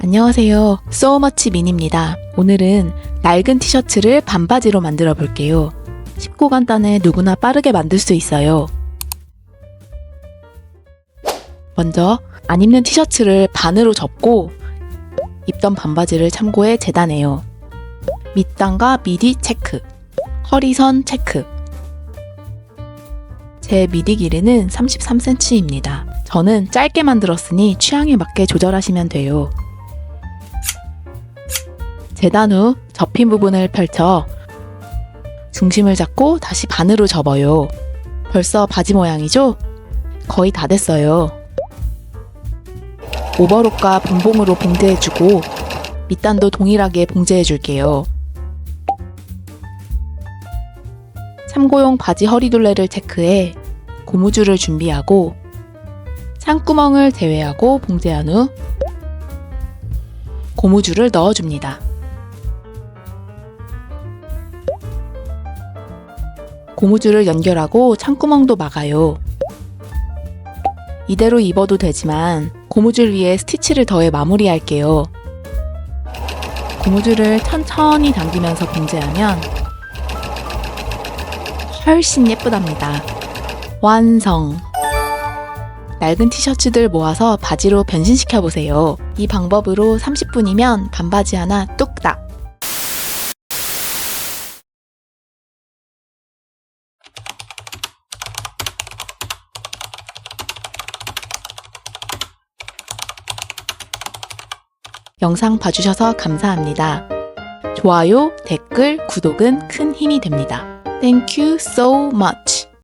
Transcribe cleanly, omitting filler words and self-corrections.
안녕하세요. So much 민입니다. 오늘은 낡은 티셔츠를 반바지로 만들어 볼게요. 쉽고 간단해 누구나 빠르게 만들 수 있어요. 먼저 안 입는 티셔츠를 반으로 접고 입던 반바지를 참고해 재단해요. 밑단과 미디 체크, 허리선 체크. 제 미디 길이는 33cm입니다. 저는 짧게 만들었으니 취향에 맞게 조절하시면 돼요. 재단 후 접힌 부분을 펼쳐 중심을 잡고 다시 반으로 접어요. 벌써 바지 모양이죠? 거의 다 됐어요. 오버록과 분봉으로 봉제해주고 밑단도 동일하게 봉제해줄게요. 참고용 바지 허리둘레를 체크해 고무줄을 준비하고 창구멍을 제외하고 봉제한 후 고무줄을 넣어줍니다. 고무줄을 연결하고 창구멍도 막아요. 이대로 입어도 되지만 고무줄 위에 스티치를 더해 마무리할게요. 고무줄을 천천히 당기면서 봉제하면 훨씬 예쁘답니다. 완성! 낡은 티셔츠들 모아서 바지로 변신시켜보세요. 이 방법으로 30분이면 반바지 하나 뚝딱! 영상 봐주셔서 감사합니다. 좋아요, 댓글, 구독은 큰 힘이 됩니다. Thank you so much.